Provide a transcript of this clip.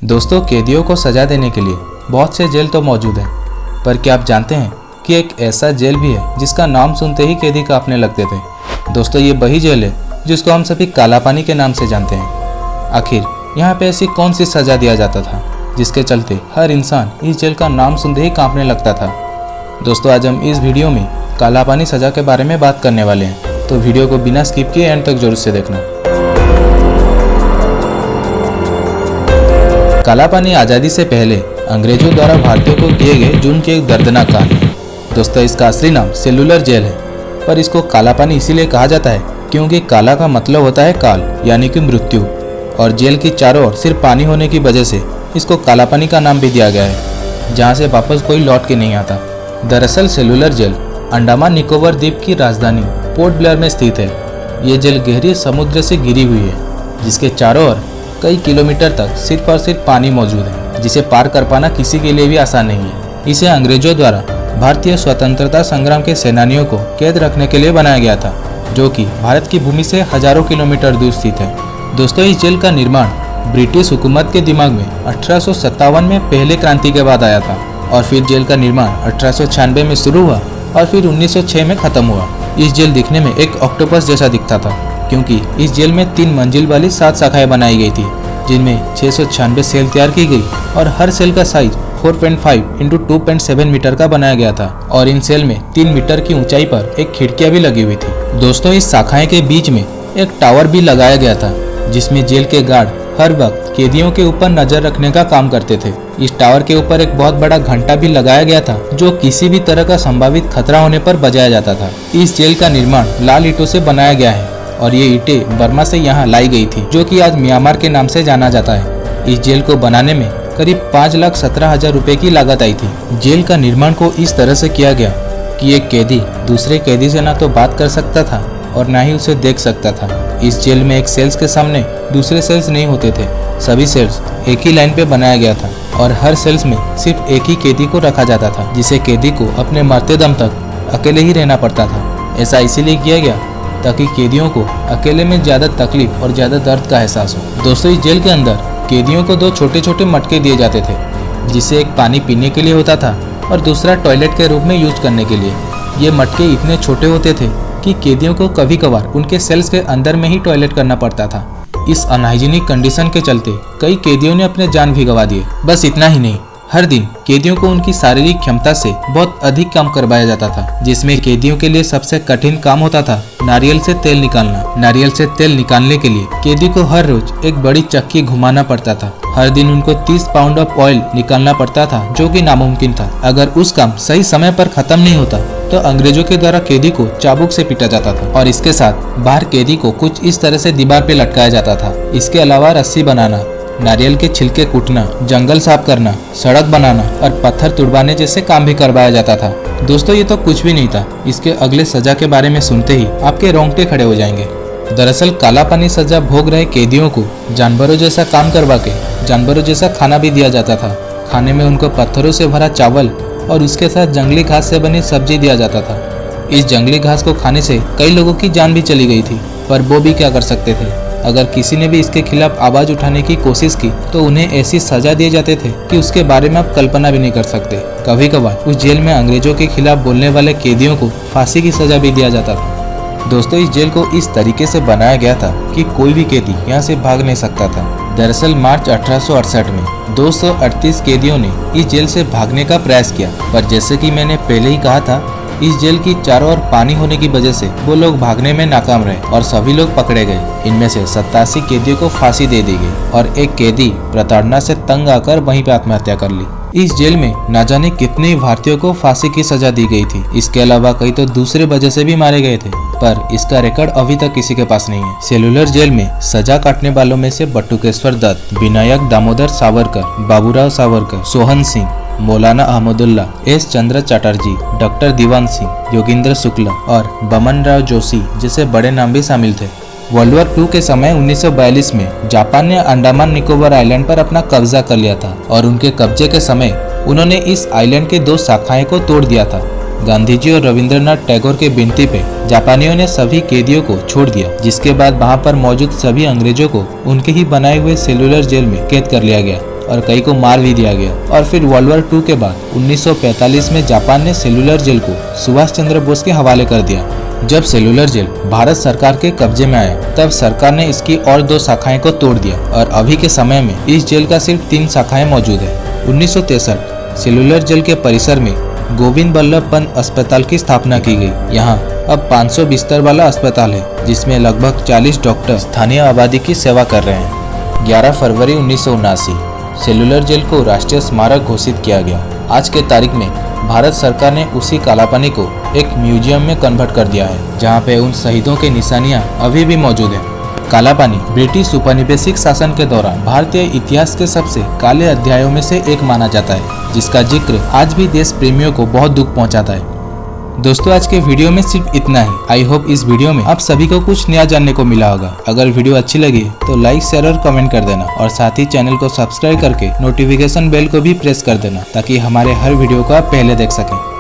दोस्तों, कैदियों को सजा देने के लिए बहुत से जेल तो मौजूद हैं, पर क्या आप जानते हैं कि एक ऐसा जेल भी है जिसका नाम सुनते ही कैदी कांपने लगते थे। दोस्तों, ये वही जेल है जिसको हम सभी काला पानी के नाम से जानते हैं। आखिर यहाँ पे ऐसी कौन सी सजा दिया जाता था जिसके चलते हर इंसान इस जेल का नाम सुनते ही कांपने लगता था। दोस्तों, आज हम इस वीडियो में काला पानी सजा के बारे में बात करने वाले हैं, तो वीडियो को बिना स्किप किए एंड तक जरूर से देखना। काला पानी आज़ादी से पहले अंग्रेजों द्वारा भारतीयों को किए गए जुर्म की एक दर्दनाक कहानी है। दोस्तों, इसका असली नाम सेलुलर जेल है, पर इसको काला पानी इसीलिए कहा जाता है क्योंकि काला का मतलब होता है काल यानी कि मृत्यु, और जेल की चारों ओर सिर्फ पानी होने की वजह से इसको काला पानी का नाम भी दिया गया है, जहाँ से वापस कोई लौट के नहीं आता। दरअसल सेलुलर जेल अंडमान निकोबार द्वीप की राजधानी पोर्ट ब्लेयर में स्थित है। ये जेल गहरी समुद्र से घिरी हुई है, जिसके चारों ओर कई किलोमीटर तक सिर्फ और सिर्फ पानी मौजूद है, जिसे पार कर पाना किसी के लिए भी आसान नहीं है। इसे अंग्रेजों द्वारा भारतीय स्वतंत्रता संग्राम के सेनानियों को कैद रखने के लिए बनाया गया था, जो कि भारत की भूमि से हजारों किलोमीटर दूर स्थित है। दोस्तों, इस जेल का निर्माण ब्रिटिश हुकूमत के दिमाग में 1857 में पहले क्रांति के बाद आया था, और फिर जेल का निर्माण 1896 में शुरू हुआ और फिर 1906 में खत्म हुआ। इस जेल दिखने में एक ऑक्टोपस जैसा दिखता था, क्योंकि इस जेल में 3 मंजिल वाली 7 शाखाएं बनाई गई थी, जिनमें 696 सेल तैयार की गई, और हर सेल का साइज 4.5 × 2.7 मीटर का बनाया गया था, और इन सेल में 3 मीटर की ऊंचाई पर एक खिड़कियां भी लगी हुई थी। दोस्तों, इस शाखाएं के बीच में एक टावर भी लगाया गया था, जिसमें जेल के गार्ड हर वक्त कैदियों के ऊपर नजर रखने का काम करते थे। इस टावर के ऊपर एक बहुत बड़ा घंटा भी लगाया गया था, जो किसी भी तरह का संभावित खतरा होने पर बजाया जाता था। इस जेल का निर्माण लाल ईंटों से बनाया गया है, और ये ईंटें बर्मा से यहाँ लाई गई थी, जो कि आज म्यांमार के नाम से जाना जाता है। इस जेल को बनाने में करीब 5,17,000 रुपए की लागत आई थी। जेल का निर्माण को इस तरह से किया गया कि एक कैदी दूसरे कैदी से ना तो बात कर सकता था और ना ही उसे देख सकता था। इस जेल में एक सेल्स के सामने दूसरे सेल्स नहीं होते थे। सभी सेल्स एक ही लाइन पे बनाया गया था, और हर सेल्स में सिर्फ एक ही कैदी को रखा जाता था, जिसे कैदी को अपने मरते दम तक अकेले ही रहना पड़ता था। ऐसा इसीलिए किया गया ताकि कैदियों को अकेले में ज्यादा तकलीफ और ज्यादा दर्द का एहसास हो। दोस्तों, इस जेल के अंदर कैदियों को 2 छोटे छोटे मटके दिए जाते थे, जिसे एक पानी पीने के लिए होता था और दूसरा टॉयलेट के रूप में यूज करने के लिए। ये मटके इतने छोटे होते थे कि कैदियों को कभी कभार उनके सेल्स के अंदर में ही टॉयलेट करना पड़ता था। इस अनहाइजीनिक कंडीशन के चलते कई कैदियों ने अपने जान भी गंवा दिए। बस इतना ही नहीं, हर दिन कैदियों को उनकी शारीरिक क्षमता से बहुत अधिक काम करवाया जाता था, जिसमें कैदियों के लिए सबसे कठिन काम होता था नारियल से तेल निकालना। नारियल से तेल निकालने के लिए कैदी को हर रोज एक बड़ी चक्की घुमाना पड़ता था। हर दिन उनको 30 पाउंड ऑफ ऑयल निकालना पड़ता था, जो कि नामुमकिन था। अगर उस काम सही समय पर खत्म नहीं होता तो अंग्रेजों के द्वारा कैदी को चाबुक से पीटा जाता था, और इसके साथ बाहर कैदी को कुछ इस तरह से दीवार पे लटकाया जाता था। इसके अलावा रस्सी बनाना, नारियल के छिलके कूटना, जंगल साफ करना, सड़क बनाना और पत्थर तुड़वाने जैसे काम भी करवाया जाता था। दोस्तों, ये तो कुछ भी नहीं था। इसके अगले सजा के बारे में सुनते ही आपके रोंगटे खड़े हो जाएंगे। दरअसल काला पानी सजा भोग रहे कैदियों को जानवरों जैसा काम करवा के जानवरों जैसा खाना भी दिया जाता था। खाने में उनको पत्थरों से भरा चावल और उसके साथ जंगली घास से बनी सब्जी दिया जाता था। इस जंगली घास को खाने से कई लोगों की जान भी चली गई थी, पर वो भी क्या कर सकते थे। अगर किसी ने भी इसके खिलाफ आवाज उठाने की कोशिश की तो उन्हें ऐसी सजा दिए जाते थे कि उसके बारे में आप कल्पना भी नहीं कर सकते। कभी कभार उस जेल में अंग्रेजों के खिलाफ बोलने वाले कैदियों को फांसी की सजा भी दिया जाता था। दोस्तों, इस जेल को इस तरीके से बनाया गया था कि कोई भी कैदी यहाँ से भाग नहीं सकता था। दरअसल मार्च 1868 में 238 कैदियों ने इस जेल से भागने का प्रयास किया, पर जैसे कि मैंने पहले ही कहा था, इस जेल की चारों ओर पानी होने की वजह से वो लोग भागने में नाकाम रहे और सभी लोग पकड़े गए। इनमें से 87 कैदियों को फांसी दे दी गई, और एक कैदी प्रताड़ना से तंग आकर वहीं पे आत्महत्या कर ली। इस जेल में न जाने कितने भारतीयों को फांसी की सजा दी गई थी। इसके अलावा कई तो दूसरे वजह से भी मारे गए थे, पर इसका रिकॉर्ड अभी तक किसी के पास नहीं है। सेलुलर जेल में सजा काटने वालों में से बटुकेश्वर दत्त, विनायक दामोदर सावरकर, बाबूराव सावरकर, सोहन सिंह, मौलाना अहमदुल्ला, एस चंद्र चटर्जी, डॉक्टर दीवान सिंह, योगेंद्र शुक्ला और बमन राव जोशी जैसे बड़े नाम भी शामिल थे। वर्ल्ड वॉर 2 के समय 1942 में जापान ने अंडमान निकोबार आइलैंड पर अपना कब्जा कर लिया था, और उनके कब्जे के समय उन्होंने इस आइलैंड के 2 शाखाएं को तोड़ दिया था। गांधी जी और रविंद्रनाथ टैगोर के विनती पे जापानियों ने सभी कैदियों को छोड़ दिया, जिसके बाद वहां पर मौजूद सभी अंग्रेजों को उनके ही बनाए हुए सेलुलर जेल में कैद कर लिया गया और कई को मार भी दिया गया। और फिर वर्ल्ड वॉर 2 के बाद 1945 में जापान ने सेलुलर जेल को सुभाष चंद्र बोस के हवाले कर दिया। जब सेलुलर जेल भारत सरकार के कब्जे में आया तब सरकार ने इसकी और 2 शाखाएं को तोड़ दिया और अभी के समय में इस जेल का सिर्फ 3 शाखाएं मौजूद है। 1963 सेलुलर जेल के परिसर में गोविंद बल्लभ पंत अस्पताल की स्थापना की गई। यहाँ अब 500 बिस्तर वाला अस्पताल है जिसमें लगभग 40 डॉक्टर स्थानीय आबादी की सेवा कर रहे हैं। 11 फरवरी 1979 सेलुलर जेल को राष्ट्रीय स्मारक घोषित किया गया। आज के तारीख में भारत सरकार ने उसी कालापानी को एक म्यूजियम में कन्वर्ट कर दिया है जहाँ पे उन शहीदों के निशानियां अभी भी मौजूद हैं। कालापानी ब्रिटिश उपनिवेशिक शासन के दौरान भारतीय इतिहास के सबसे काले अध्यायों में से एक माना जाता है, जिसका जिक्र आज भी देश प्रेमियों को बहुत दुख पहुंचाता है। दोस्तों, आज के वीडियो में सिर्फ इतना ही। आई होप इस वीडियो में आप सभी को कुछ नया जानने को मिला होगा। अगर वीडियो अच्छी लगी तो लाइक, शेयर और कमेंट कर देना और साथ ही चैनल को सब्सक्राइब करके नोटिफिकेशन बेल को भी प्रेस कर देना ताकि हमारे हर वीडियो को आप पहले देख सकें।